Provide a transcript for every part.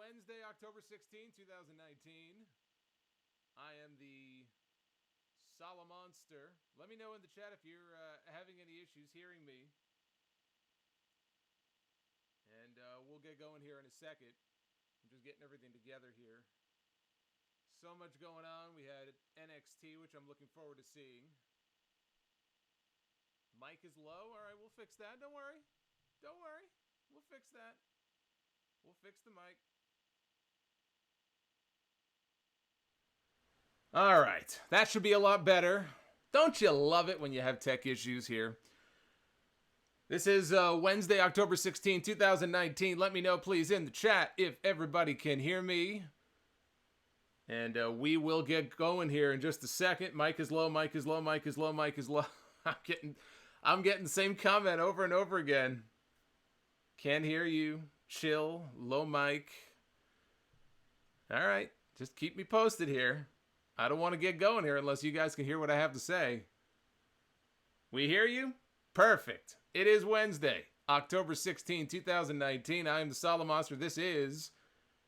Wednesday, October 16, 2019. I am the Solomonster. Let me know in the chat if you're having any issues hearing me. And we'll get going here in a second. I'm just getting everything together here. So much going on. We had NXT, which I'm looking forward to seeing. Mic is low. All right, we'll fix that. Don't worry. Don't worry. We'll fix that. We'll fix the mic. All right. That should be a lot better. Don't you love it when you have tech issues here? This is Wednesday, October 16, 2019. Let me know, please, in the chat if everybody can hear me. And we will get going here in just a second. Mic is low, mic is low, mic is low, mic is low. I'm getting the same comment over and over again. Can't hear you. Chill. Low mic. All right. Just keep me posted here. I don't want to get going here unless you guys can hear what I have to say. We hear you? Perfect. It is Wednesday, October 16, 2019. I am the Solomonster. This is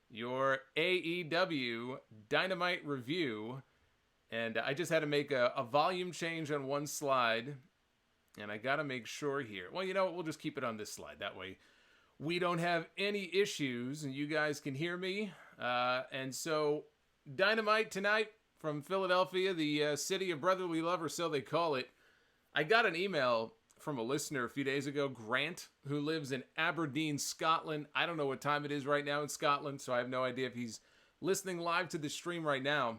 your AEW Dynamite review. And I just had to make a volume change on one slide. And I got to make sure here. Well, you know what? We'll just keep it on this slide. That way we don't have any issues and you guys can hear me. And so Dynamite tonight from Philadelphia, the city of brotherly love, or so they call it. I got an email from a listener a few days ago, Grant, who lives in Aberdeen, Scotland. I don't know what time it is right now in Scotland, so I have no idea if he's listening live to the stream right now.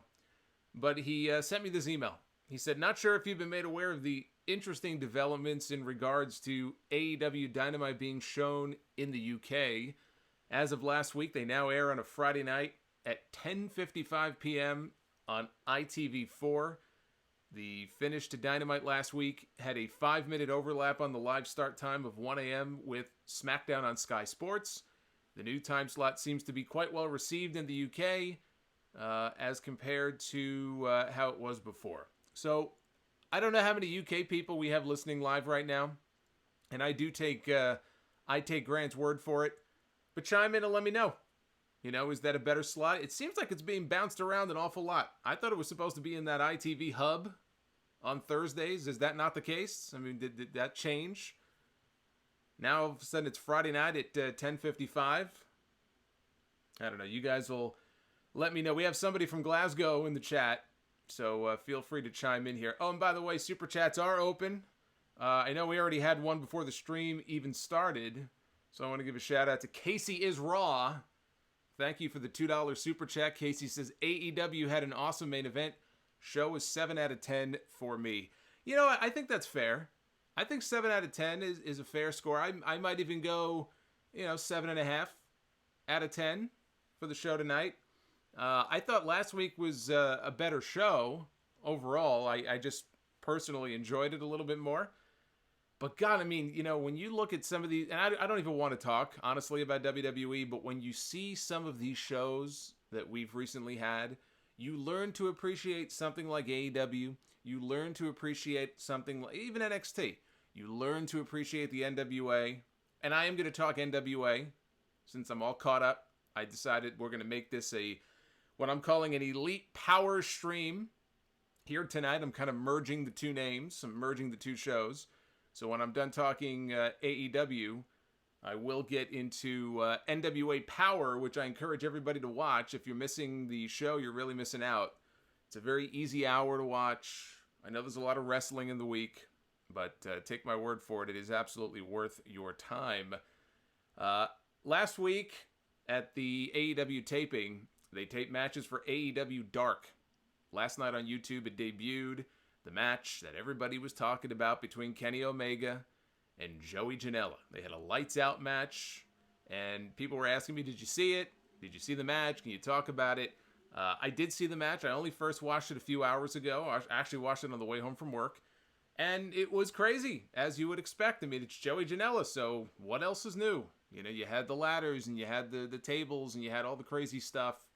But he sent me this email. He said, not sure if you've been made aware of the interesting developments in regards to AEW Dynamite being shown in the UK. As of last week, they now air on a Friday night at 10:55 p.m. on ITV4. The finish to Dynamite last week had a 5-minute overlap on the live start time of 1 a.m. with SmackDown on Sky Sports. The new time slot seems to be quite well received in the UK as compared to how it was before. So I don't know how many UK people we have listening live right now, and I do take Grant's word for it. But chime in and let me know. You know, is that a better slot? It seems like it's being bounced around an awful lot. I thought it was supposed to be in that ITV hub on Thursdays. Is that not the case? I mean, did that change? Now, all of a sudden, it's Friday night at 10:55. I don't know. You guys will let me know. We have somebody from Glasgow in the chat, so feel free to chime in here. Oh, and by the way, Super Chats are open. I know we already had one before the stream even started, so I want to give a shout-out to Casey is Raw. Thank you for the $2 Super Chat. Casey says, AEW had an awesome main event. Show was 7 out of 10 for me. You know what? I think that's fair. I think 7 out of 10 is a fair score. I might even go, 7.5 out of 10 for the show tonight. I thought last week was a better show overall. I just personally enjoyed it a little bit more. But God, I mean, when you look at some of these, and I don't even want to talk, honestly, about WWE, but when you see some of these shows that we've recently had, you learn to appreciate something like AEW. You learn to appreciate something like, even NXT. You learn to appreciate the NWA. And I am going to talk NWA. Since I'm all caught up, I decided we're going to make this what I'm calling an Elite Power stream. Here tonight, I'm kind of merging the two names. I'm merging the two shows. So when I'm done talking AEW, I will get into NWA Power, which I encourage everybody to watch. If you're missing the show, you're really missing out. It's a very easy hour to watch. I know there's a lot of wrestling in the week, but take my word for it, it is absolutely worth your time. Last week at the AEW taping, they taped matches for AEW Dark. Last night on YouTube, it debuted. The match that everybody was talking about between Kenny Omega and Joey Janela. They had a lights-out match, and people were asking me, did you see it? Did you see the match? Can you talk about it? I did see the match. I only first watched it a few hours ago. I actually watched it on the way home from work, and it was crazy, as you would expect. I mean, it's Joey Janela, so what else is new? You had the ladders, and you had the tables, and you had all the crazy stuff.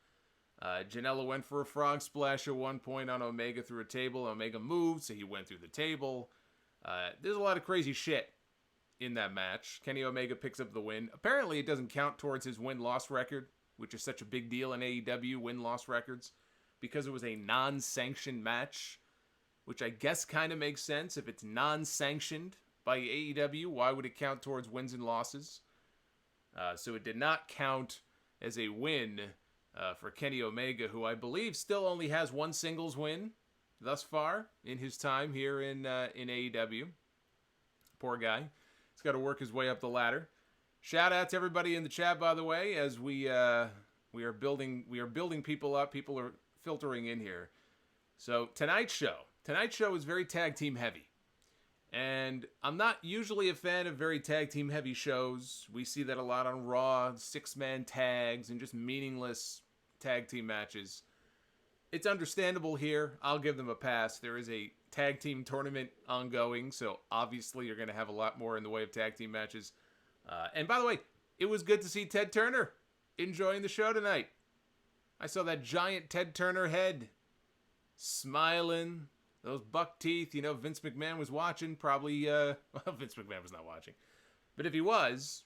Janela went for a frog splash at one point on Omega through a table. Omega moved, so he went through the table. There's a lot of crazy shit in that match. Kenny Omega picks up the win. Apparently, it doesn't count towards his win-loss record. which is such a big deal in AEW, win-loss records, because it was a non-sanctioned match, which I guess kind of makes sense. If it's non-sanctioned by AEW, why would it count towards wins and losses? So it did not count as a win for Kenny Omega, who I believe still only has one singles win thus far in his time here in AEW. Poor guy. He's got to work his way up the ladder. Shout out to everybody in the chat, by the way, as we are building people up. People are filtering in here. So tonight's show is very tag team heavy. And I'm not usually a fan of very tag team heavy shows. We see that a lot on Raw, 6-man tags, and just meaningless tag team matches. It's understandable here. I'll give them a pass. There is a tag team tournament ongoing, so obviously you're going to have a lot more in the way of tag team matches. And by the way, it was good to see Ted Turner enjoying the show tonight. I saw that giant Ted Turner head smiling. Those buck teeth, Vince McMahon was watching. Probably, Vince McMahon was not watching. But if he was,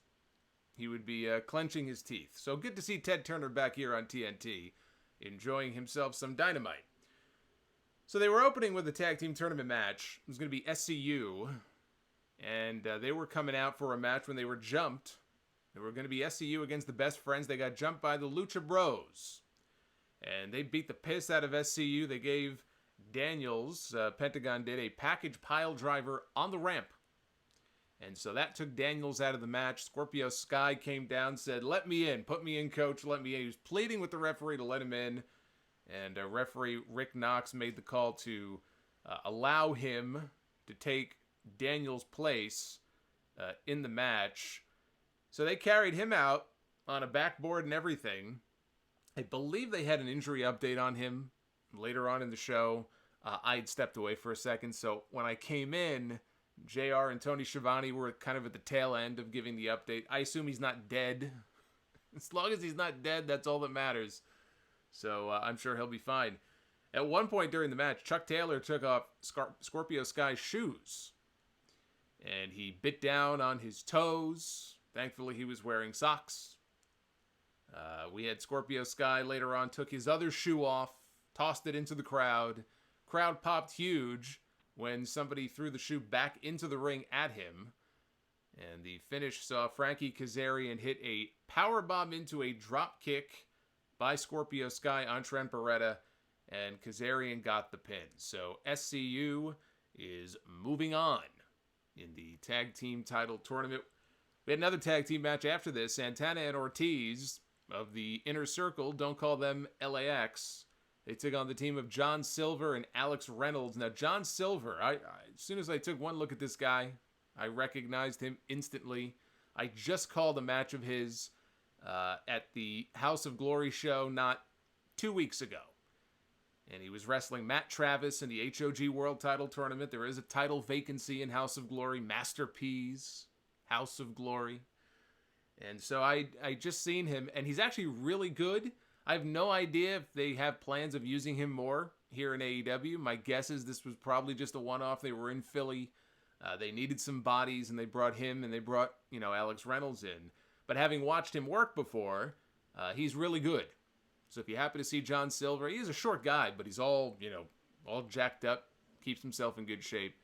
he would be clenching his teeth. So good to see Ted Turner back here on TNT, enjoying himself some Dynamite. So they were opening with a tag team tournament match. It was going to be SCU. And they were coming out for a match when they were jumped. They were going to be SCU against the Best Friends. They got jumped by the Lucha Bros. And they beat the piss out of SCU. They gave Daniels, Pentagon did, a package pile driver on the ramp. And so that took Daniels out of the match. Scorpio Sky came down, said, "Let me in. Put me in, coach. Let me in." He was pleading with the referee to let him in. And referee Rick Knox made the call to allow him to take Daniels' place in the match. So they carried him out on a backboard and everything. I believe they had an injury update on him later on in the show. I had stepped away for a second, so when I came in, JR and Tony Schiavone were kind of at the tail end of giving the update. I assume he's not dead. As long as he's not dead, that's all that matters. So I'm sure he'll be fine. At one point during the match, Chuck Taylor took off Scorpio Sky's shoes, and he bit down on his toes. Thankfully, he was wearing socks. We had Scorpio Sky later on took his other shoe off, tossed it into the crowd. Crowd popped huge when somebody threw the shoe back into the ring at him. And the finish saw Frankie Kazarian hit a powerbomb into a drop kick by Scorpio Sky on Trent Beretta, and Kazarian got the pin. So SCU is moving on in the tag team title tournament. We had another tag team match after this. Santana and Ortiz of the Inner Circle, don't call them LAX. They took on the team of John Silver and Alex Reynolds. Now, John Silver, as soon as I took one look at this guy, I recognized him instantly. I just called a match of his at the House of Glory show not 2 weeks ago. And he was wrestling Matt Travis in the HOG World Title Tournament. There is a title vacancy in House of Glory. Master P's House of Glory. And so I just seen him, and he's actually really good. I have no idea if they have plans of using him more here in AEW. My guess is this was probably just a one-off. They were in Philly. They needed some bodies, and they brought him, and they brought, Alex Reynolds in. But having watched him work before, he's really good. So if you happen to see John Silver, he's a short guy, but he's all jacked up, keeps himself in good shape,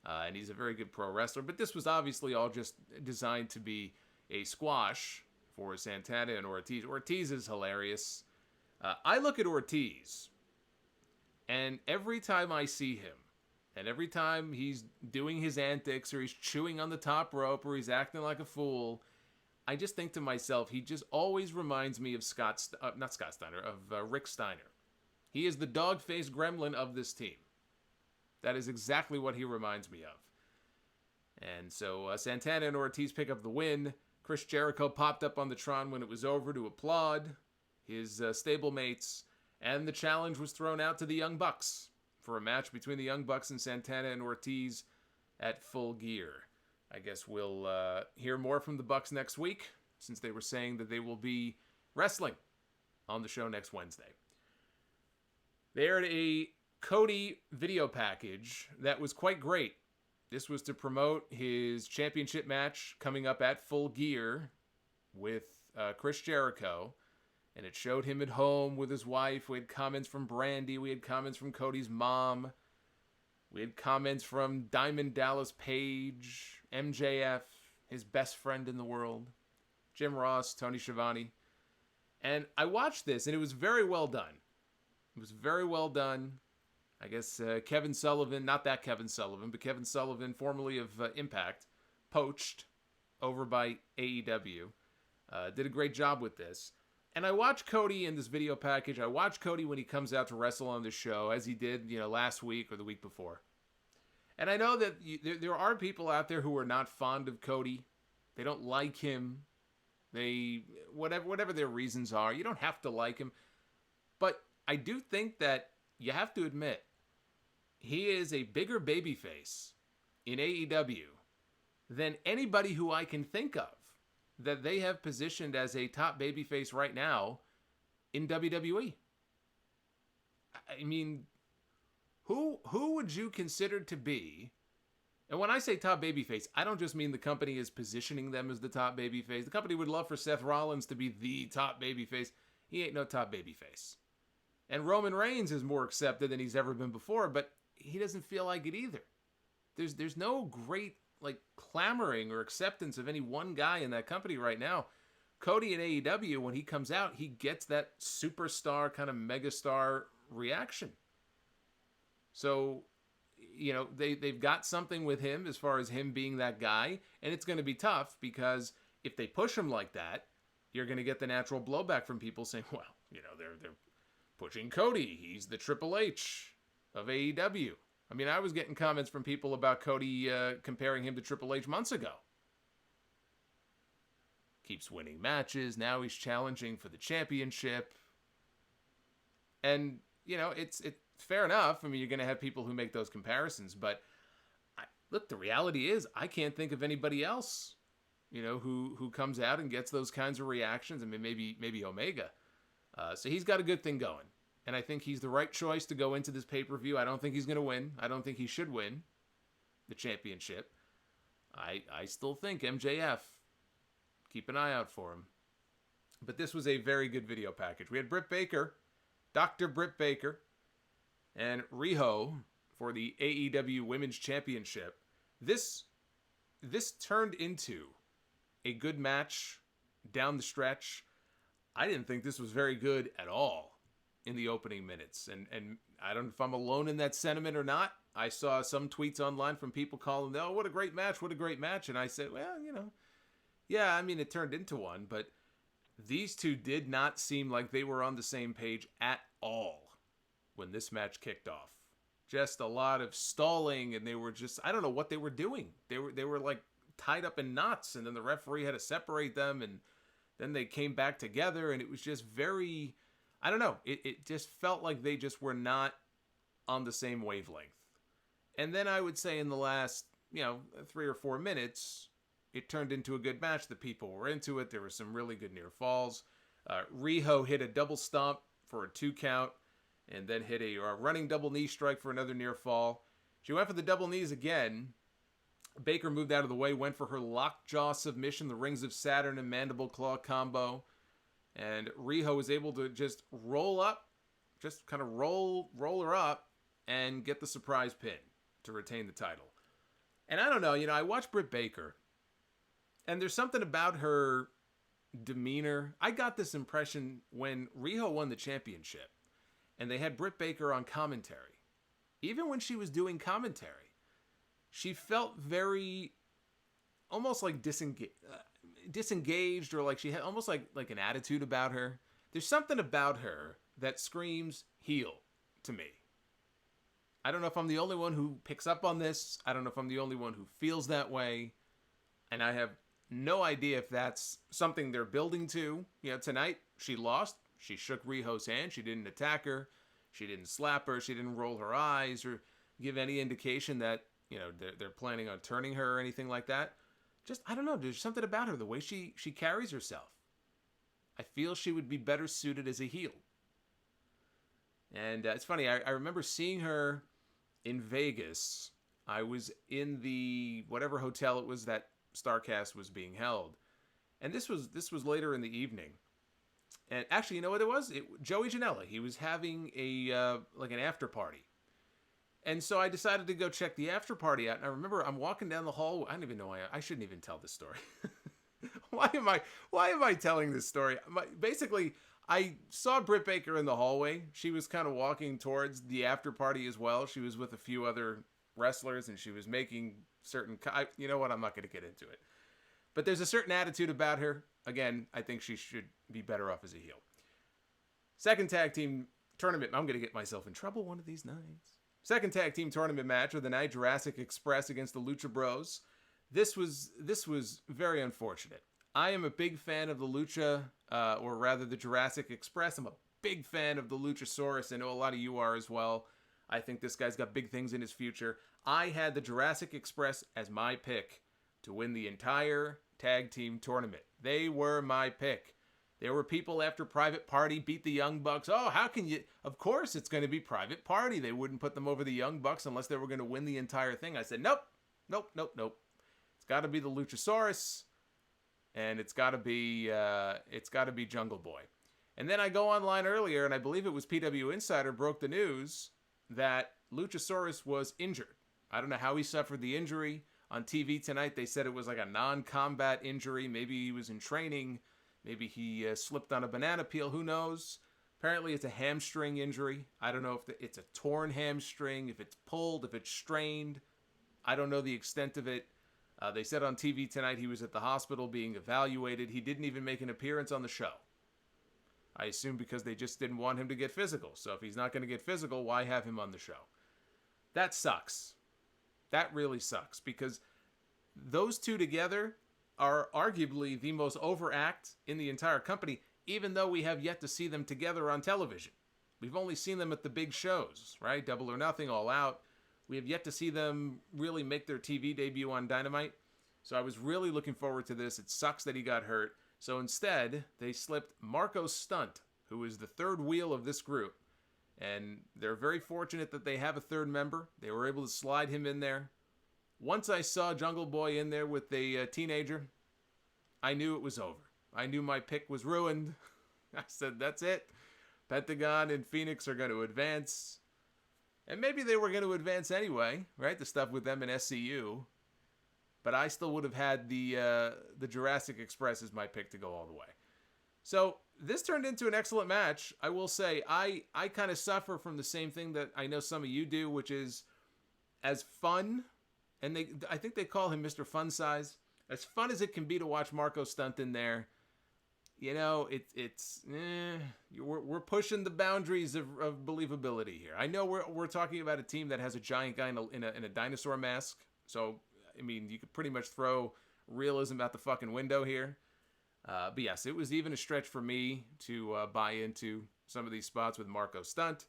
and he's a very good pro wrestler. But this was obviously all just designed to be a squash for Santana and Ortiz. Ortiz is hilarious. I look at Ortiz, and every time I see him, and every time he's doing his antics, or he's chewing on the top rope, or he's acting like a fool, I just think to myself, he just always reminds me of Rick Steiner. He is the dog-faced gremlin of this team. That is exactly what he reminds me of. And so Santana and Ortiz pick up the win. Chris Jericho popped up on the Tron when it was over to applaud his stablemates, and the challenge was thrown out to the Young Bucks for a match between the Young Bucks and Santana and Ortiz at Full Gear. I guess we'll hear more from the Bucks next week, since they were saying that they will be wrestling on the show next Wednesday. They aired a Cody video package that was quite great. This was to promote his championship match coming up at Full Gear with Chris Jericho. And it showed him at home with his wife. We had comments from Brandy. We had comments from Cody's mom. We had comments from Diamond Dallas Page, MJF, his best friend in the world, Jim Ross, Tony Schiavone. And I watched this, and it was very well done. It was very well done. I guess Kevin Sullivan, not that Kevin Sullivan, but Kevin Sullivan, formerly of Impact, poached over by AEW, did a great job with this. And I watched Cody in this video package. I watched Cody when he comes out to wrestle on the show, as he did, last week or the week before. And I know that there are people out there who are not fond of Cody. They don't like him. They whatever their reasons are. You don't have to like him. But I do think that you have to admit he is a bigger babyface in AEW than anybody who I can think of that they have positioned as a top babyface right now in WWE. I mean, who would you consider to be? And when I say top babyface, I don't just mean the company is positioning them as the top babyface. The company would love for Seth Rollins to be the top babyface. He ain't no top babyface. And Roman Reigns is more accepted than he's ever been before, but he doesn't feel like it either. There's no great clamoring or acceptance of any one guy in that company right now. Cody in AEW, when he comes out, he gets that superstar kind of megastar reaction. So, they've got something with him as far as him being that guy, and it's going to be tough because if they push him like that, you're going to get the natural blowback from people saying, well, they're pushing Cody. He's the Triple H of AEW. I mean, I was getting comments from people about Cody comparing him to Triple H months ago. Keeps winning matches. Now he's challenging for the championship. And, it's fair enough. I mean, you're going to have people who make those comparisons. But, look, the reality is I can't think of anybody else, who comes out and gets those kinds of reactions. I mean, maybe Omega. So he's got a good thing going. And I think he's the right choice to go into this pay-per-view. I don't think he's going to win. I don't think he should win the championship. I still think MJF. Keep an eye out for him. But this was a very good video package. We had Britt Baker, Dr. Britt Baker, and Riho for the AEW Women's Championship. This turned into a good match down the stretch. I didn't think this was very good at all in the opening minutes. And I don't know if I'm alone in that sentiment or not. I saw some tweets online from people calling, oh, what a great match, what a great match. And I said, well, yeah, I mean, it turned into one, but these two did not seem like they were on the same page at all when this match kicked off. Just a lot of stalling, and they were just, I don't know what they were doing. They were like tied up in knots, and then the referee had to separate them, and then they came back together, and it was just very, I don't know. It just felt like they just were not on the same wavelength. And then I would say in the last, 3 or 4 minutes, it turned into a good match. The people were into it. There were some really good near falls. Riho hit a double stomp for a 2 count, and then hit a running double knee strike for another near fall. She went for the double knees again. Baker moved out of the way, went for her lockjaw submission, the Rings of Saturn and mandible claw combo. And Riho was able to just roll up, just kind of roll her up, and get the surprise pin to retain the title. And I don't know, I watched Britt Baker, and there's something about her demeanor. I got this impression when Riho won the championship, and they had Britt Baker on commentary. Even when she was doing commentary, she felt very, almost like disengaged, or like she had almost like an attitude about her. There's something about her that screams heel to me. I don't know if I'm the only one who picks up on this. I don't know if I'm the only one who feels that way. And I have no idea if that's something they're building to. Tonight she lost. She shook Riho's hand. She didn't attack her. She didn't slap her. She didn't roll her eyes or give any indication that, they're planning on turning her or anything like that. Just, I don't know. There's something about her, the way she carries herself. I feel she would be better suited as a heel. And it's funny. I remember seeing her in Vegas. I was in the whatever hotel it was that Starrcast was being held. And this was later in the evening. And actually, you know what it was? Joey Janela. He was having like an after party. And so I decided to go check the after party out. And I remember I'm walking down the hall. I don't even know why. I shouldn't even tell this story. Why am I telling this story? Basically, I saw Britt Baker in the hallway. She was kind of walking towards the after party as well. She was with a few other wrestlers, and she was making certain... You know what? I'm not going to get into it. But there's a certain attitude about her. Again, I think she should be better off as a heel. Second tag team tournament. I'm going to get myself in trouble one of these nights. Second tag team tournament match of the night. Jurassic Express against the Lucha Bros. This was very unfortunate. I am a big fan of the Lucha, or rather the Jurassic Express. I'm a big fan of the Luchasaurus. I know a lot of you are as well. I think this guy's got big things in his future. I had the Jurassic Express as my pick to win the entire tag team tournament. They were my pick. There were people after Private Party beat the Young Bucks. Oh, how can you? Of course it's going to be Private Party. They wouldn't put them over the Young Bucks unless they were going to win the entire thing. I said, nope. It's got to be the Luchasaurus, and it's got to be Jungle Boy. And then I go online earlier, and I believe it was PW Insider broke the news that Luchasaurus was injured. I don't know how he suffered the injury. On TV tonight, they said it was like a non-combat injury. Maybe he was in training. Maybe he slipped on a banana peel. Who knows? Apparently, it's a hamstring injury. I don't know if it's a torn hamstring, if it's pulled, if it's strained. I don't know the extent of it. They said on TV tonight he was at the hospital being evaluated. He didn't even make an appearance on the show. I assume because they just didn't want him to get physical. So if he's not going to get physical, why have him on the show? That sucks. That really sucks, because those two together are arguably the most over act in the entire company, even though we have yet to see them together on television. We've only seen them at the big shows, right? Double or Nothing, All Out. We have yet to see them really make their TV debut on Dynamite. So I was really looking forward to this. It sucks that he got hurt. So instead, they slipped Marco Stunt, who is the third wheel of this group. And they're very fortunate that they have a third member. They were able to slide him in there. Once I saw Jungle Boy in there with a teenager, I knew it was over. I knew my pick was ruined. I said, that's it. Pentagon and Phoenix are going to advance. And maybe they were going to advance anyway, right? The stuff with them in SCU. But I still would have had the Jurassic Express as my pick to go all the way. So this turned into an excellent match. I will say, I kind of suffer from the same thing that I know some of you do, which is as fun, and I think they call him Mr. Fun Size, as fun as it can be to watch Marco Stunt in there. You know, we're pushing the boundaries of believability here. I know we're talking about a team that has a giant guy in a dinosaur mask, so I mean you could pretty much throw realism out the fucking window here. But yes, it was even a stretch for me to buy into some of these spots with Marco Stunt.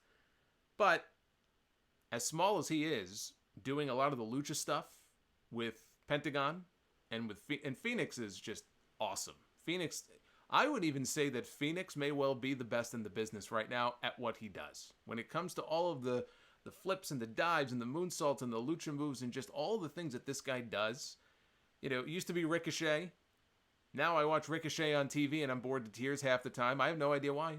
But as small as he is, doing a lot of the lucha stuff with Pentagon and Phoenix is just awesome. Phoenix, I would even say that Phoenix may well be the best in the business right now at what he does. When it comes to all of the flips and the dives and the moonsaults and the lucha moves and just all the things that this guy does. You know, it used to be Ricochet. Now I watch Ricochet on TV and I'm bored to tears half the time. I have no idea why.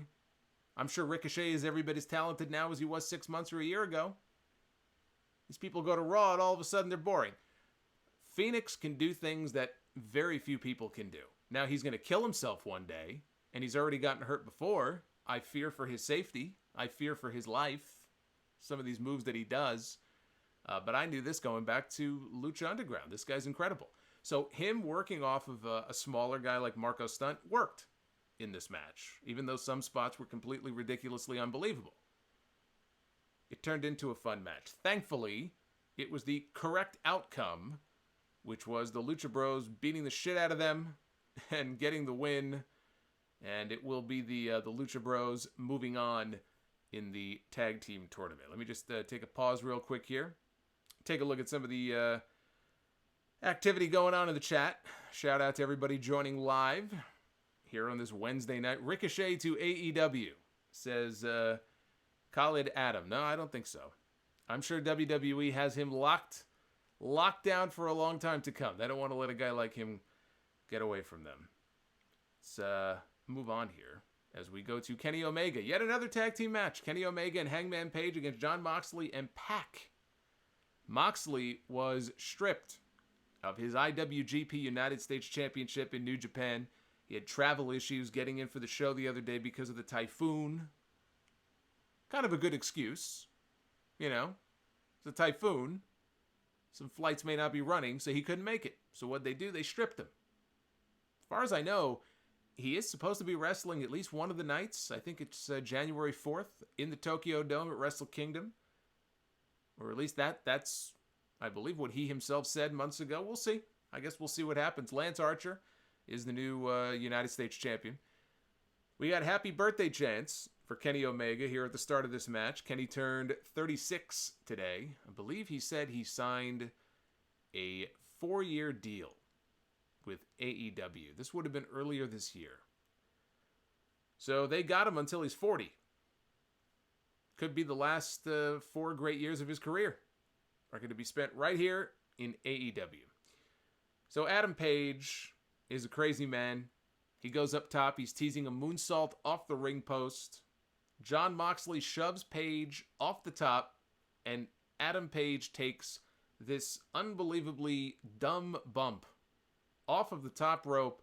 I'm sure Ricochet is every bit as talented now as he was 6 months or a year ago. These people go to Raw and all of a sudden they're boring. Phoenix can do things that very few people can do. Now he's going to kill himself one day, and he's already gotten hurt before. I fear for his safety. I fear for his life. Some of these moves that he does. But I knew this going back to Lucha Underground. This guy's incredible. So him working off of a smaller guy like Marco Stunt worked in this match, even though some spots were completely ridiculously unbelievable. It turned into a fun match. Thankfully, it was the correct outcome, which was the Lucha Bros beating the shit out of them and getting the win. And it will be the Lucha Bros moving on in the tag team tournament. Let me just take a pause real quick here. Take a look at some of the activity going on in the chat. Shout out to everybody joining live here on this Wednesday night. Ricochet to AEW, says Khalid Adam. No, I don't think so. I'm sure WWE has him locked down for a long time to come. They don't want to let a guy like him get away from them. Let's move on here. as we go to Kenny Omega. Yet another tag team match. Kenny Omega and Hangman Page against Jon Moxley and Pac. Moxley was stripped of his IWGP United States Championship in New Japan. He had travel issues getting in for the show the other day because of the typhoon. Kind of a good excuse. You know, it's a typhoon. Some flights may not be running, so he couldn't make it. So what'd they do? They stripped him. As far as I know, he is supposed to be wrestling at least one of the nights. I think it's January 4th in the Tokyo Dome at Wrestle Kingdom. Or at least that's, I believe, what he himself said months ago. We'll see. I guess we'll see what happens. Lance Archer is the new United States champion. We got happy birthday chants for Kenny Omega here at the start of this match. Kenny turned 36 today. I believe he said he signed a 4-year deal with AEW. This would have been earlier this year. So they got him until he's 40. Could be the last 4 great years of his career are going to be spent right here in AEW. So Adam Page is a crazy man. He goes up top. He's teasing a moonsault off the ring post. Jon Moxley shoves Page off the top, and Adam Page takes this unbelievably dumb bump off of the top rope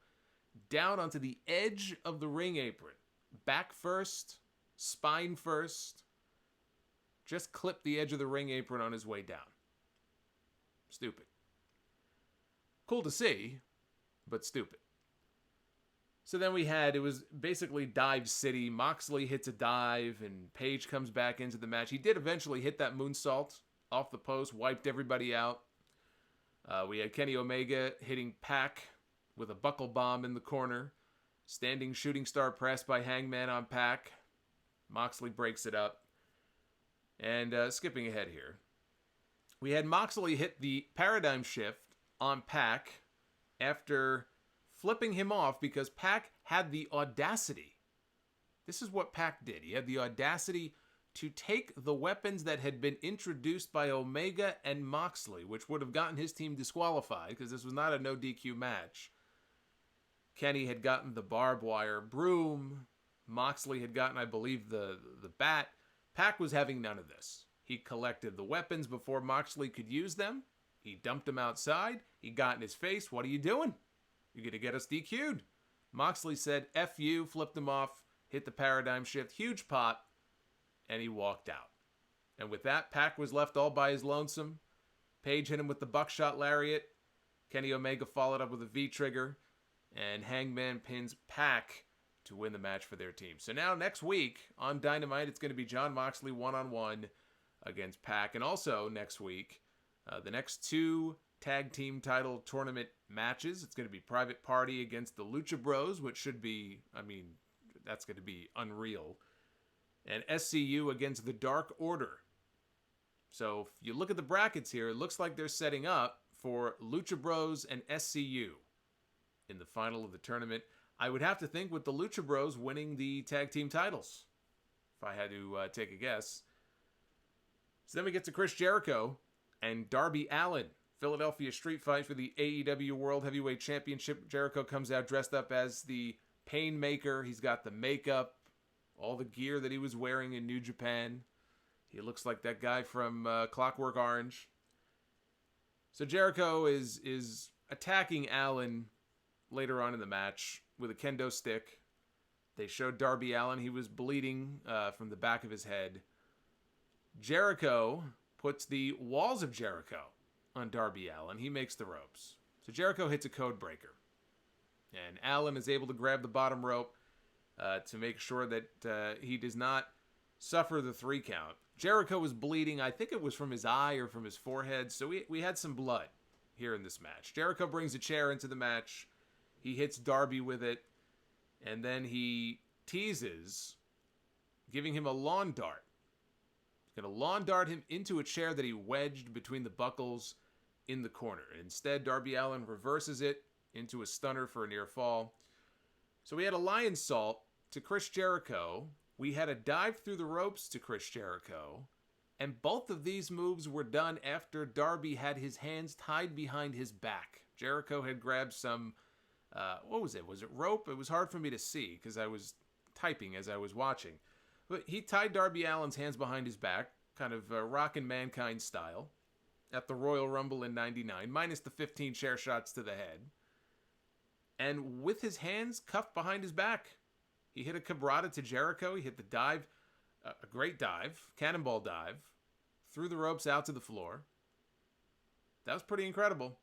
down onto the edge of the ring apron. Back first, spine first. Just clipped the edge of the ring apron on his way down. Stupid. Cool to see, but stupid. So then it was basically Dive City. Moxley hits a dive, and Page comes back into the match. He did eventually hit that moonsault off the post, wiped everybody out. We had Kenny Omega hitting Pac with a buckle bomb in the corner. Standing shooting star press by Hangman on Pac. Moxley breaks it up. And skipping ahead here, we had Moxley hit the paradigm shift on Pac after flipping him off because Pac had the audacity. This is what Pac did. He had the audacity to take the weapons that had been introduced by Omega and Moxley, which would have gotten his team disqualified because this was not a no DQ match. Kenny had gotten the barbed wire broom. Moxley had gotten, I believe, the bat. Pac was having none of this. He collected the weapons before Moxley could use them. He dumped them outside. He got in his face. What are you doing? You're going to get us DQ'd. Moxley said, F you, flipped him off, hit the paradigm shift, huge pop, and he walked out. And with that, Pac was left all by his lonesome. Page hit him with the buckshot lariat. Kenny Omega followed up with a V-trigger. And Hangman pins Pac to win the match for their team. So now next week on Dynamite, it's going to be Jon Moxley one-on-one against Pac. And also next week, the next 2 tag team title tournament matches. It's going to be Private Party against the Lucha Bros, which should be, that's going to be unreal. And SCU against the Dark Order. So if you look at the brackets here, it looks like they're setting up for Lucha Bros and SCU in the final of the tournament. I would have to think with the Lucha Bros winning the tag team titles, if I had to take a guess. So then we get to Chris Jericho and Darby Allin. Philadelphia street fight for the AEW World Heavyweight Championship. Jericho comes out dressed up as the Painmaker. He's got the makeup, all the gear that he was wearing in New Japan. He looks like that guy from Clockwork Orange. So Jericho is attacking Allin later on in the match with a kendo stick. They showed Darby Allin. He was bleeding from the back of his head. Jericho puts the walls of Jericho on Darby Allin. He makes the ropes. So Jericho hits a code breaker. And Allin is able to grab the bottom rope to make sure that he does not suffer the 3 count. Jericho was bleeding. I think it was from his eye or from his forehead. So we had some blood here in this match. Jericho brings a chair into the match. He hits Darby with it. And then he teases, giving him a lawn dart. He's going to lawn dart him into a chair that he wedged between the buckles in the corner. Instead, Darby Allin reverses it into a stunner for a near fall. So we had a lion salt to Chris Jericho. We had a dive through the ropes to Chris Jericho. And both of these moves were done after Darby had his hands tied behind his back. Jericho had grabbed some, what was it? Was it rope? It was hard for me to see because I was typing as I was watching. But he tied Darby Allin's hands behind his back, kind of rockin' Mankind style, at the Royal Rumble in 99, minus the 15 chair shots to the head. And with his hands cuffed behind his back, he hit a cabrata to Jericho. He hit the dive, a great dive, cannonball dive, threw the ropes out to the floor. That was pretty incredible.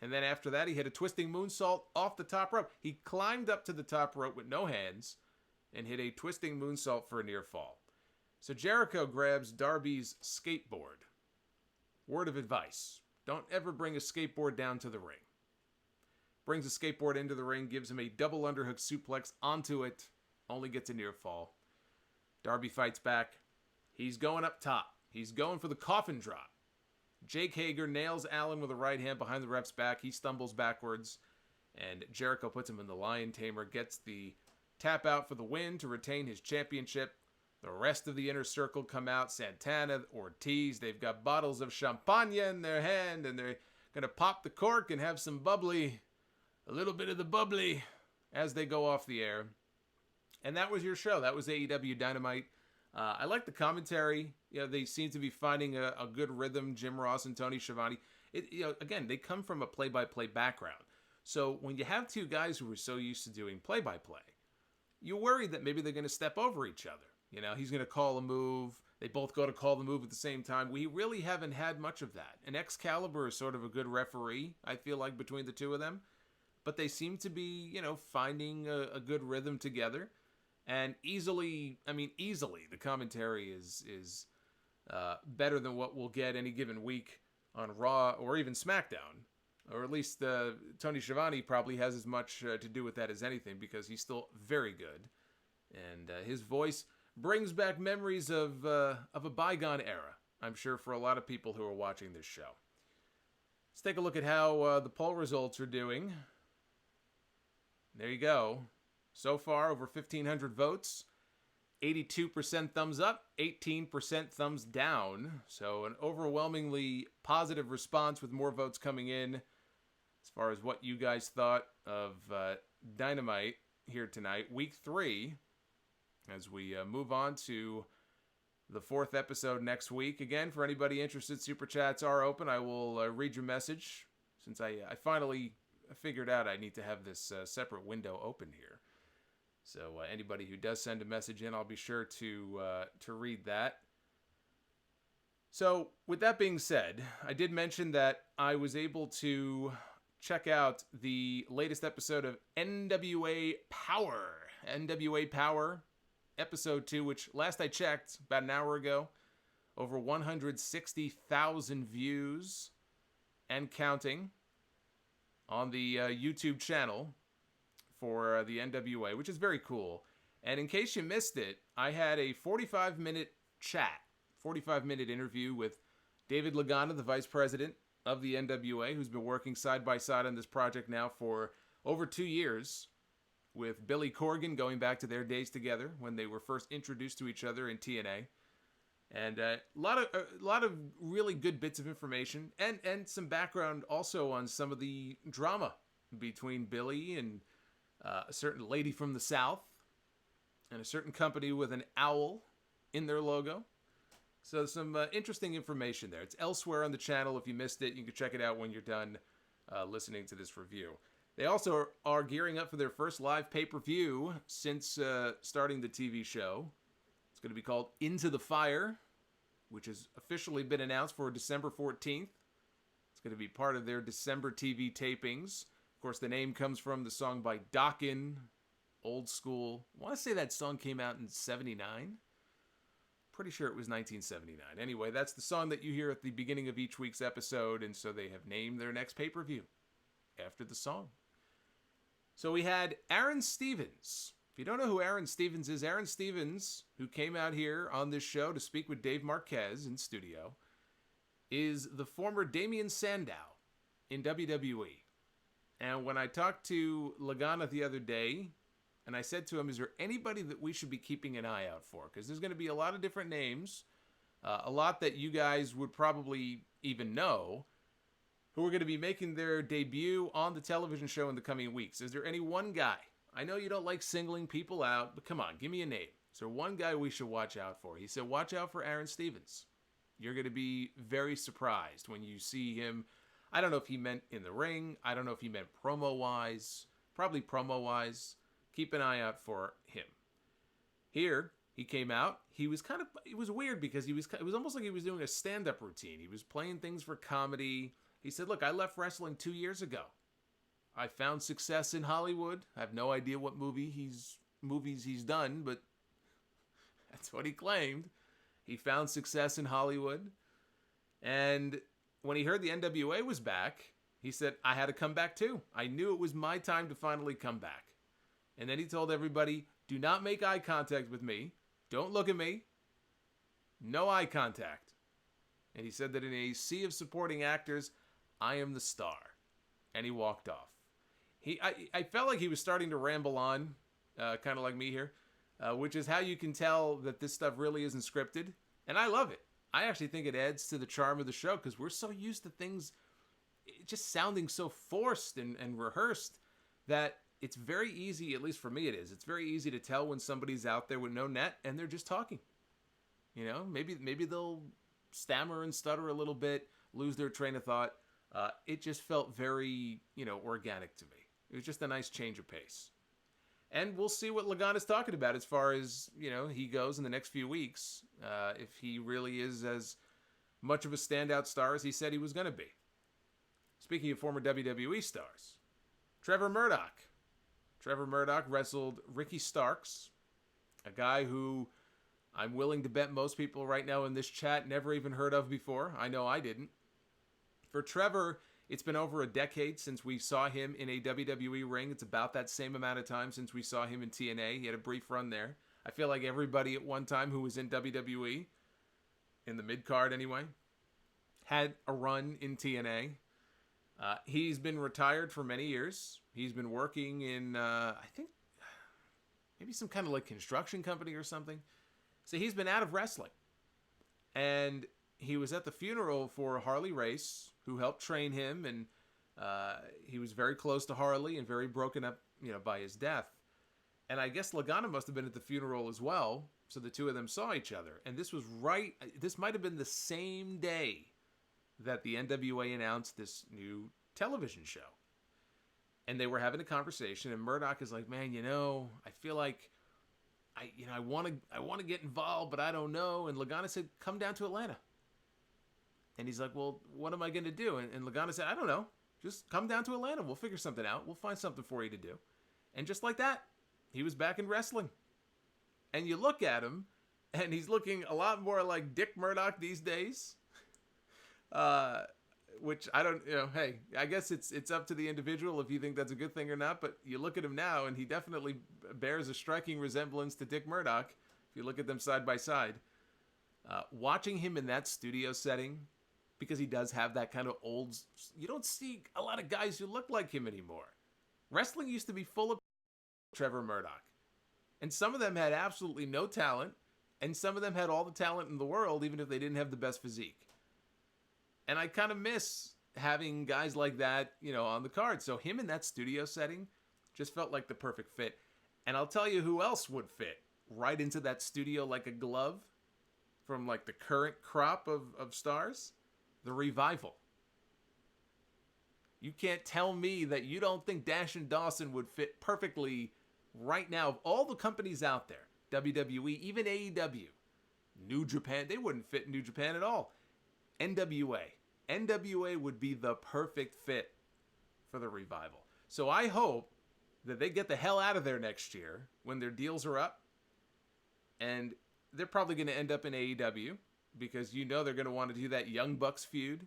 And then after that, he hit a twisting moonsault off the top rope. He climbed up to the top rope with no hands and hit a twisting moonsault for a near fall. So Jericho grabs Darby's skateboard. Word of advice: don't ever bring a skateboard down to the ring. Brings a skateboard into the ring, gives him a double underhook suplex onto it, only gets a near fall. Darby fights back. He's going up top. He's going for the coffin drop. Jake Hager nails Allin with a right hand behind the ref's back. He stumbles backwards, and Jericho puts him in the Lion Tamer, gets the tap out for the win to retain his championship. The rest of the inner circle come out. Santana, Ortiz, they've got bottles of champagne in their hand, and they're going to pop the cork and have some bubbly, a little bit of the bubbly, as they go off the air. And that was your show. That was AEW Dynamite. I like the commentary. You know, they seem to be finding a good rhythm, Jim Ross and Tony Schiavone. Again, they come from a play-by-play background. So when you have two guys who are so used to doing play-by-play, you're worried that maybe they're going to step over each other. You know, he's going to call a move. They both go to call the move at the same time. We really haven't had much of that. And Excalibur is sort of a good referee, I feel like, between the two of them. But they seem to be, finding a good rhythm together. And easily, the commentary is better than what we'll get any given week on Raw or even SmackDown. Or at least Tony Schiavone probably has as much to do with that as anything, because he's still very good. And his voice brings back memories of a bygone era, I'm sure, for a lot of people who are watching this show. Let's take a look at how the poll results are doing. There you go. So far, over 1,500 votes. 82% thumbs up, 18% thumbs down. So an overwhelmingly positive response, with more votes coming in as far as what you guys thought of Dynamite here tonight, week 3. As we move on to the 4th episode next week. Again, for anybody interested, Super Chats are open. I will read your message, since I finally figured out I need to have this separate window open here. So anybody who does send a message in, I'll be sure to read that. So with that being said, I did mention that I was able to check out the latest episode of NWA Power. NWA Power, episode 2, which last I checked, about an hour ago, over 160,000 views and counting on the YouTube channel for the NWA, which is very cool. And in case you missed it, I had a 45-minute chat, 45-minute interview with David Lagana, the vice president of the NWA, who's been working side by side on this project now for over 2 years, with Billy Corgan, going back to their days together when they were first introduced to each other in TNA. And a lot of really good bits of information, and some background also on some of the drama between Billy and a certain lady from the South, and a certain company with an owl in their logo. So some interesting information there. It's elsewhere on the channel. If you missed it, you can check it out when you're done listening to this review. They also are gearing up for their first live pay-per-view since starting the TV show. It's going to be called Into the Fire, which has officially been announced for December 14th. It's going to be part of their December TV tapings. Of course, the name comes from the song by Dokken, old school. I want to say that song came out in 79. Pretty sure it was 1979. Anyway, that's the song that you hear at the beginning of each week's episode, and so they have named their next pay-per-view after the song. So we had Aaron Stevens. If you don't know who Aaron Stevens is, Aaron Stevens, who came out here on this show to speak with Dave Marquez in studio, is the former Damien Sandow in WWE. And when I talked to Lagana the other day, and I said to him, is there anybody that we should be keeping an eye out for? Because there's going to be a lot of different names, a lot that you guys would probably even know, who are going to be making their debut on the television show in the coming weeks. Is there any one guy I know you don't like singling people out, but come on, give me a name. Is there one guy we should watch out for? He said, watch out for Aaron Stevens. You're going to be very surprised when you see him. I don't know if he meant in the ring. I don't know if he meant promo-wise. Probably promo-wise. Keep an eye out for him. Here, he came out. It was weird because it was almost like he was doing a stand-up routine. He was playing things for comedy. He said, look, I left wrestling 2 years ago. I found success in Hollywood. I have no idea what movies he's done, but that's what he claimed. He found success in Hollywood. And when he heard the NWA was back, he said, I had to come back too. I knew it was my time to finally come back. And then he told everybody, do not make eye contact with me. Don't look at me. No eye contact. And he said that in a sea of supporting actors, I am the star. And he walked off. I felt like he was starting to ramble on, kind of like me here, which is how you can tell that this stuff really isn't scripted. And I love it. I actually think it adds to the charm of the show because we're so used to things just sounding so forced and rehearsed that it's very easy, at least for me it is, it's very easy to tell when somebody's out there with no net and they're just talking. You know, maybe they'll stammer and stutter a little bit, lose their train of thought. It just felt very, organic to me. It was just a nice change of pace. And we'll see what Lagana's talking about as far as, he goes in the next few weeks. If he really is as much of a standout star as he said he was going to be. Speaking of former WWE stars, Trevor Murdoch. Trevor Murdoch wrestled Ricky Starks, a guy who I'm willing to bet most people right now in this chat never even heard of before. I know I didn't. For Trevor, it's been over a decade since we saw him in a WWE ring. It's about that same amount of time since we saw him in TNA. He had a brief run there. I feel like everybody at one time who was in WWE, in the mid-card anyway, had a run in TNA. He's been retired for many years. He's been working in, I think, maybe some kind of like construction company or something. So he's been out of wrestling. And he was at the funeral for Harley Race, who helped train him, and he was very close to Harley and very broken up, by his death. And I guess Lagana must have been at the funeral as well, so the two of them saw each other. And this might have been the same day that the NWA announced this new television show. And they were having a conversation, and Murdoch is like, man, I feel like I want to get involved, but I don't know. And Lagana said, come down to Atlanta. And he's like, well, what am I going to do? And Lagana said, I don't know. Just come down to Atlanta. We'll figure something out. We'll find something for you to do. And just like that, he was back in wrestling. And you look at him, and he's looking a lot more like Dick Murdoch these days. Which I don't, hey, I guess it's up to the individual if you think that's a good thing or not. But you look at him now, and he definitely bears a striking resemblance to Dick Murdoch if you look at them side by side. Watching him in that studio setting, because he does have that kind of old, you don't see a lot of guys who look like him anymore. Wrestling used to be full of Trevor Murdoch. And some of them had absolutely no talent, and some of them had all the talent in the world, even if they didn't have the best physique. And I kind of miss having guys like that, on the card. So him in that studio setting just felt like the perfect fit. And I'll tell you who else would fit right into that studio like a glove from like the current crop of stars. The Revival. You can't tell me that you don't think Dash and Dawson would fit perfectly right now. Of all the companies out there, WWE, even AEW, New Japan, they wouldn't fit New Japan at all. NWA would be the perfect fit for the Revival. So I hope that they get the hell out of there next year when their deals are up. And they're probably going to end up in AEW. Because they're going to want to do that Young Bucks feud.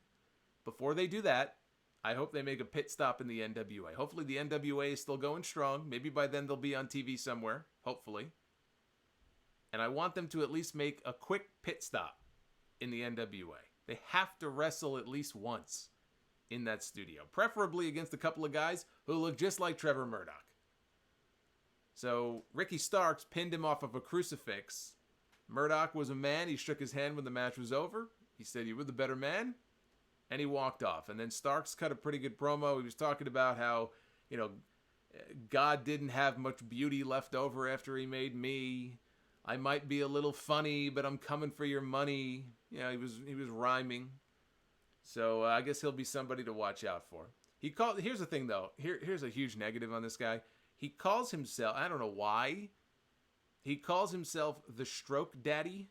Before they do that, I hope they make a pit stop in the NWA. Hopefully the NWA is still going strong. Maybe by then they'll be on TV somewhere. Hopefully. And I want them to at least make a quick pit stop in the NWA. They have to wrestle at least once in that studio. Preferably against a couple of guys who look just like Trevor Murdoch. So Ricky Starks pinned him off of a crucifix. Murdoch was a man. He shook his hand when the match was over. He said, you were the better man. And he walked off. And then Starks cut a pretty good promo. He was talking about how, God didn't have much beauty left over after he made me. I might be a little funny, but I'm coming for your money. He was rhyming. So I guess he'll be somebody to watch out for. Here's the thing, though. Here's a huge negative on this guy. He calls himself, I don't know why, he calls himself the Stroke Daddy.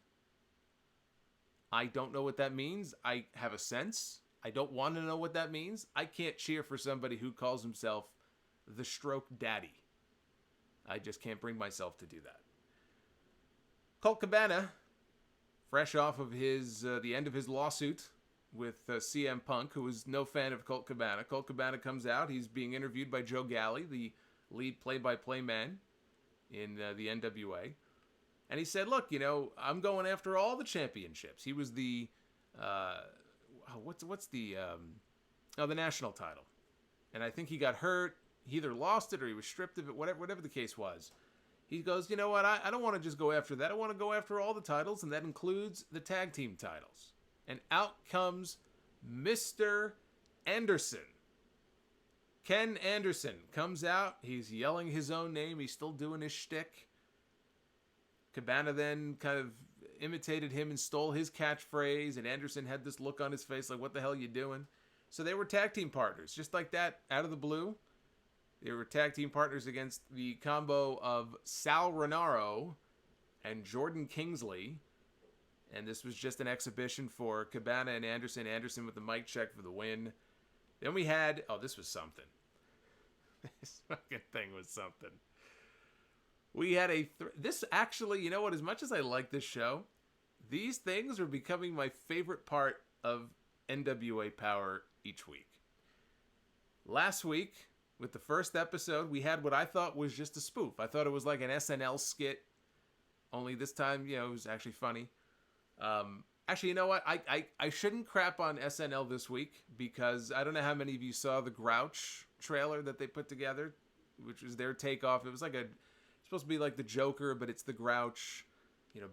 I don't know what that means. I have a sense. I don't want to know what that means. I can't cheer for somebody who calls himself the Stroke Daddy. I just can't bring myself to do that. Colt Cabana, fresh off of the end of his lawsuit with CM Punk, who was no fan of Colt Cabana. Colt Cabana comes out. He's being interviewed by Joe Galli, the lead play-by-play man in the NWA. And he said, look, I'm going after all the championships. He was the, the national title. And I think he got hurt. He either lost it or he was stripped of it, whatever the case was. He goes, you know what, I don't want to just go after that. I want to go after all the titles, and that includes the tag team titles. And out comes Mr. Anderson. Ken Anderson comes out. He's yelling his own name. He's still doing his shtick. Cabana then kind of imitated him and stole his catchphrase, and Anderson had this look on his face like, what the hell are you doing? So they were tag team partners, just like that, out of the blue. They were tag team partners against the combo of Sal Rinauro and Jordan Kingsley. And this was just an exhibition for Cabana and Anderson. Anderson with the mic check for the win. Then we had, this was something. This fucking thing was something. We had this actually, you know what, as much as I like this show, these things are becoming my favorite part of NWA Power each week. Last week, with the first episode, we had what I thought was just a spoof. I thought it was like an SNL skit, only this time, it was actually funny. Actually, you know what? I shouldn't crap on SNL this week because I don't know how many of you saw the Grouch trailer that they put together, which was their takeoff. It was like it's supposed to be like the Joker, but it's the Grouch,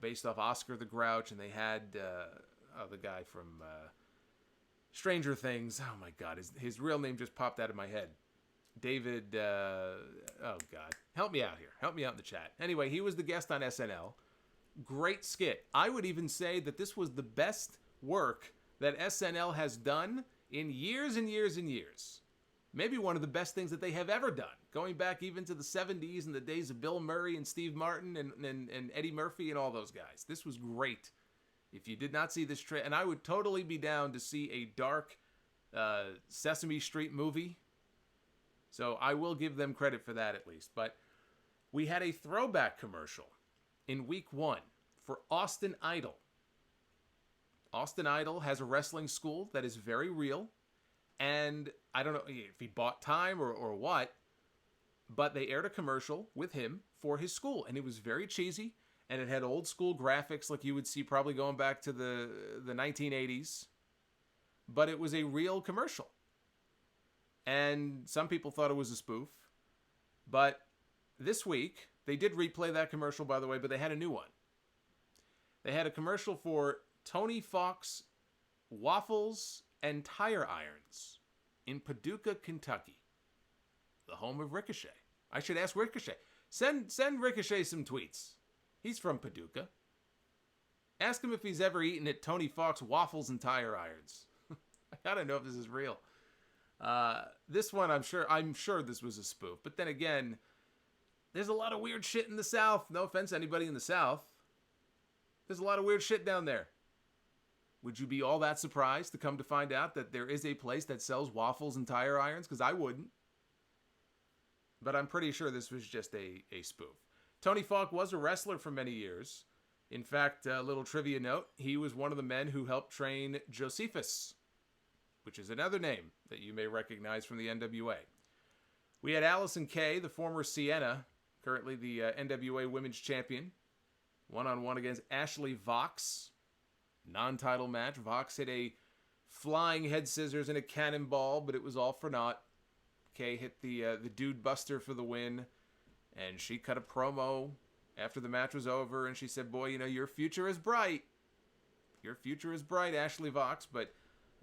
based off Oscar the Grouch, and they had the guy from Stranger Things. Oh my God, his real name just popped out of my head. David, oh God, help me out here. Help me out in the chat. Anyway, he was the guest on SNL. Great skit. I would even say that this was the best work that SNL has done in years and years and years. Maybe one of the best things that they have ever done, going back even to the 70s and the days of Bill Murray and Steve Martin and Eddie Murphy and all those guys. This was great. If you did not see this and I would totally be down to see a dark Sesame Street movie. So I will give them credit for that at least. But we had a throwback commercial in week 1 for Austin Idol. Austin Idol has a wrestling school that is very real. And I don't know if he bought time or what, but they aired a commercial with him for his school. And it was very cheesy. And it had old school graphics like you would see probably going back to the 1980s. But it was a real commercial. And some people thought it was a spoof. But this week, they did replay that commercial, by the way, but they had a new one. They had a commercial for Tony Fox waffles and tire irons in Paducah, Kentucky, the home of Ricochet. I should ask Ricochet. Send Ricochet some tweets. He's from Paducah. Ask him if he's ever eaten at Tony Fox waffles and tire irons. I gotta know if this is real. This one, I'm sure this was a spoof. But then again, there's a lot of weird shit in the South. No offense to anybody in the South. There's a lot of weird shit down there. Would you be all that surprised to come to find out that there is a place that sells waffles and tire irons? Because I wouldn't. But I'm pretty sure this was just a spoof. Tony Falk was a wrestler for many years. In fact, a little trivia note, he was one of the men who helped train Josephus, which is another name that you may recognize from the NWA. We had Allison Kay, the former Sienna, currently the NWA Women's Champion, one-on-one against Ashley Vox. Non-title match. Vox hit a flying head scissors and a cannonball, but it was all for naught. Kay hit the Dude Buster for the win, and she cut a promo after the match was over, and she said, boy, your future is bright. Your future is bright, Ashley Vox, but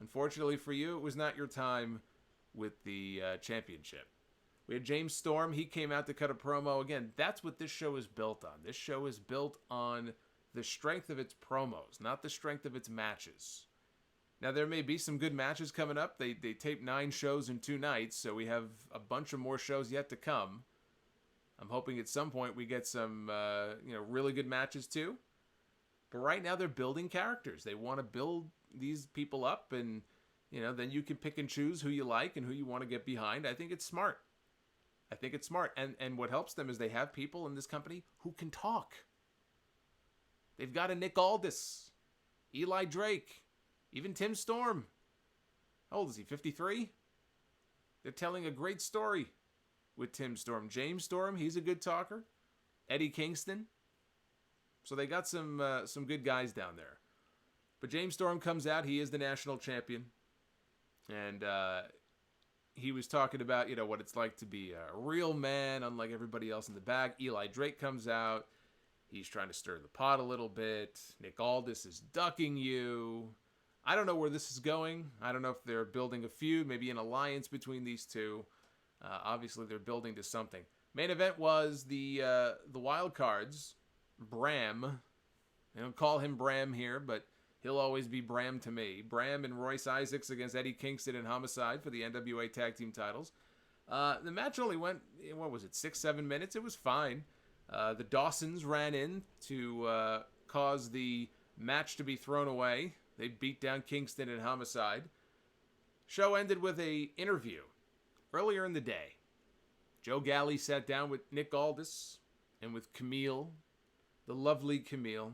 unfortunately for you, it was not your time with the championship. We had James Storm. He came out to cut a promo. Again, that's what this show is built on. This show is built on the strength of its promos, not the strength of its matches. Now, there may be some good matches coming up. They taped 9 shows in 2 nights, so we have a bunch of more shows yet to come. I'm hoping at some point we get some really good matches too. But right now they're building characters. They want to build these people up, and then you can pick and choose who you like and who you want to get behind. I think it's smart. And what helps them is they have people in this company who can talk. They've got a Nick Aldis, Eli Drake, even Tim Storm. How old is he, 53? They're telling a great story with Tim Storm. James Storm, he's a good talker. Eddie Kingston. So they got some good guys down there. But James Storm comes out. He is the national champion. And he was talking about, what it's like to be a real man, unlike everybody else in the back. Eli Drake comes out. He's trying to stir the pot a little bit. Nick Aldis is ducking you. I don't know where this is going. I don't know if they're building a feud, maybe an alliance between these two. Obviously, they're building to something. Main event was the wild cards. Bram. They don't call him Bram here, but he'll always be Bram to me. Bram and Royce Isaacs against Eddie Kingston and Homicide for the NWA Tag Team titles. The match only went, 6-7 minutes? It was fine. The Dawsons ran in to cause the match to be thrown away. They beat down Kingston and Homicide. Show ended with a interview earlier in the day. Joe Galli sat down with Nick Aldis and with Camille, the lovely Camille,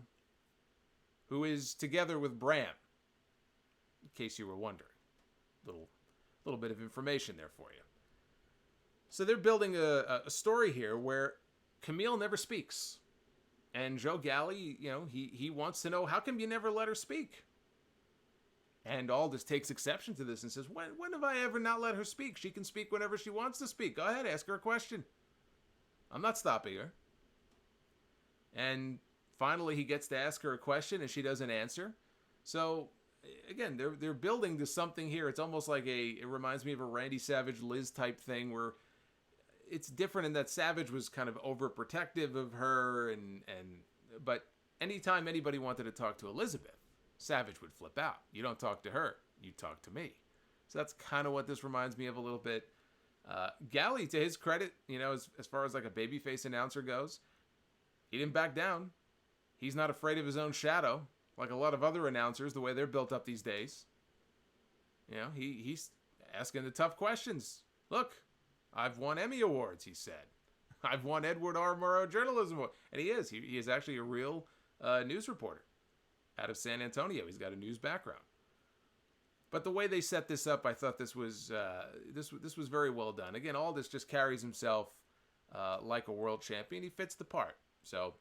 who is together with Bram, in case you were wondering. Little bit of information there for you. So they're building a story here where Camille never speaks. And Joe Galli, he wants to know, how come you never let her speak? And Aldis takes exception to this and says, when have I ever not let her speak? She can speak whenever she wants to speak. Go ahead, ask her a question. I'm not stopping her. And finally he gets to ask her a question and she doesn't answer. So again, they're building to something here. It's almost like it reminds me of a Randy Savage Liz type thing, where it's different in that Savage was kind of overprotective of her, but anytime anybody wanted to talk to Elizabeth, Savage would flip out. You don't talk to her, you talk to me. So that's kind of what this reminds me of a little bit. Galli, to his credit, as far as like a babyface announcer goes, he didn't back down. He's not afraid of his own shadow, like a lot of other announcers, the way they're built up these days. He's asking the tough questions. Look, I've won Emmy Awards, he said. I've won Edward R. Murrow Journalism Award. And he is. He is actually a real news reporter out of San Antonio. He's got a news background. But the way they set this up, I thought this was very well done. Again, Aldis just carries himself like a world champion. He fits the part. So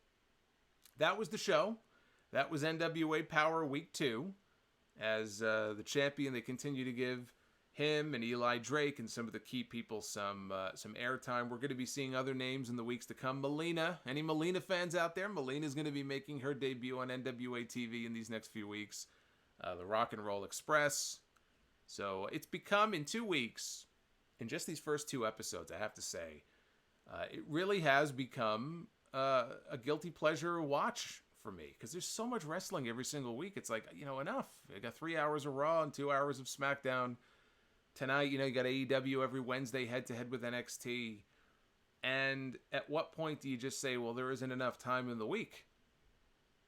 that was the show. That was NWA Power Week 2. As the champion, they continue to give him and Eli Drake and some of the key people some airtime. We're going to be seeing other names in the weeks to come. Melina, any Melina fans out there? Melina's going to be making her debut on NWA TV in these next few weeks. The Rock and Roll Express. So it's become, in 2 weeks, in just these first 2 episodes, I have to say, it really has become a guilty pleasure watch for me, because there's so much wrestling every single week. It's like, enough. I got 3 hours of Raw and 2 hours of SmackDown. Tonight, you got AEW every Wednesday head-to-head with NXT. And at what point do you just say, well, there isn't enough time in the week?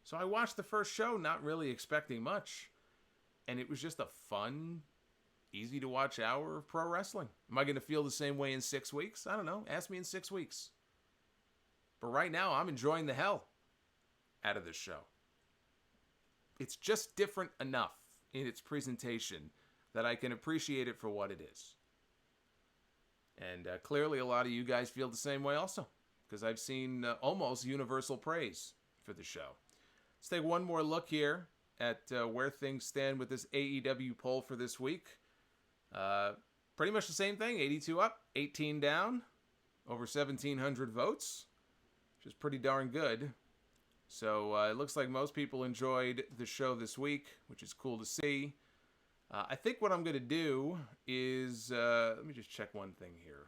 So I watched the first show not really expecting much. And it was just a fun, easy-to-watch hour of pro wrestling. Am I going to feel the same way in 6 weeks? I don't know. Ask me in 6 weeks. But right now, I'm enjoying the hell out of this show. It's just different enough in its presentation that I can appreciate it for what it is. And clearly a lot of you guys feel the same way also, because I've seen almost universal praise for the show. Let's take one more look here at where things stand with this AEW poll for this week. Pretty much the same thing, 82 up, 18 down, over 1,700 votes, which is pretty darn good. So it looks like most people enjoyed the show this week, which is cool to see. I think what I'm going to do is, let me just check one thing here.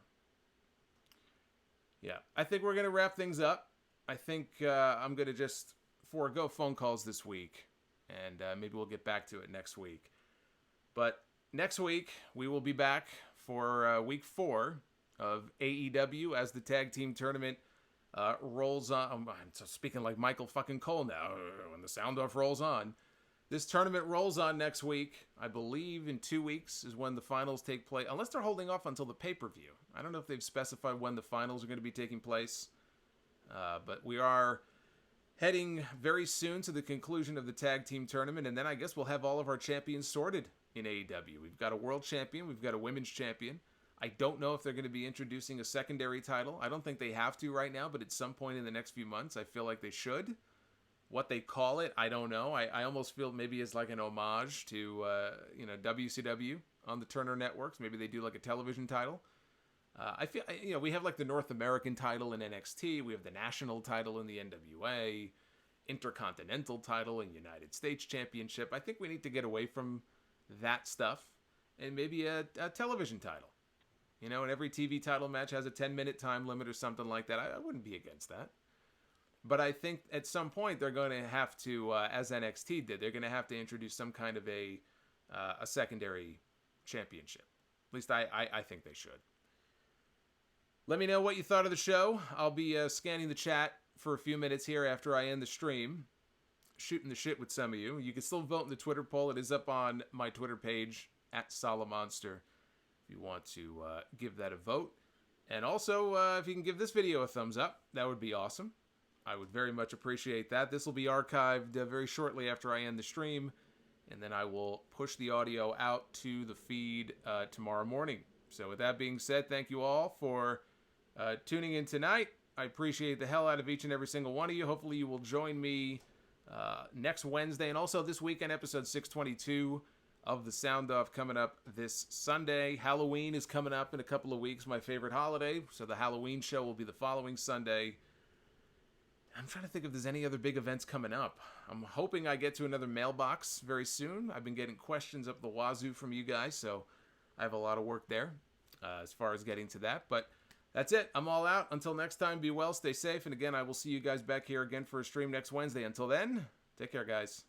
Yeah, I think we're going to wrap things up. I think I'm going to just forego phone calls this week, and maybe we'll get back to it next week. But next week, we will be back for week 4 of AEW as the tag team tournament rolls on. I'm speaking like Michael fucking Cole now, when the sound off rolls on. This tournament rolls on next week. I believe in 2 weeks is when the finals take place, unless they're holding off until the pay-per-view. I don't know if they've specified when the finals are going to be taking place, but we are heading very soon to the conclusion of the tag team tournament, and then I guess we'll have all of our champions sorted in AEW. We've got a world champion, we've got a women's champion. I don't know if they're going to be introducing a secondary title. I don't think they have to right now, but at some point in the next few months, I feel like they should. What they call it, I don't know. I almost feel maybe it's like an homage to WCW on the Turner Networks. Maybe they do like a television title. I feel we have like the North American title in NXT. We have the national title in the NWA, Intercontinental title in United States Championship. I think we need to get away from that stuff and maybe a television title. And every TV title match has a 10-minute time limit or something like that. I wouldn't be against that. But I think at some point they're going to have to, as NXT did, they're going to have to introduce some kind of a secondary championship. At least I think they should. Let me know what you thought of the show. I'll be scanning the chat for a few minutes here after I end the stream, shooting the shit with some of you. You can still vote in the Twitter poll. It is up on my Twitter page, @Solomonster, if you want to give that a vote. And also, if you can give this video a thumbs up, that would be awesome. I would very much appreciate that. This will be archived very shortly after I end the stream, and then I will push the audio out to the feed tomorrow morning. So with that being said, thank you all for tuning in tonight. I appreciate the hell out of each and every single one of you. Hopefully you will join me next Wednesday, and also this weekend, episode 622 of the Sound Off coming up this Sunday. Halloween is coming up in a couple of weeks, my favorite holiday, so the Halloween show will be the following Sunday. I'm trying to think if there's any other big events coming up. I'm hoping I get to another mailbox very soon. I've been getting questions up the wazoo from you guys, so I have a lot of work there as far as getting to that. But that's it. I'm all out. Until next time, be well, stay safe. And again, I will see you guys back here again for a stream next Wednesday. Until then, take care, guys.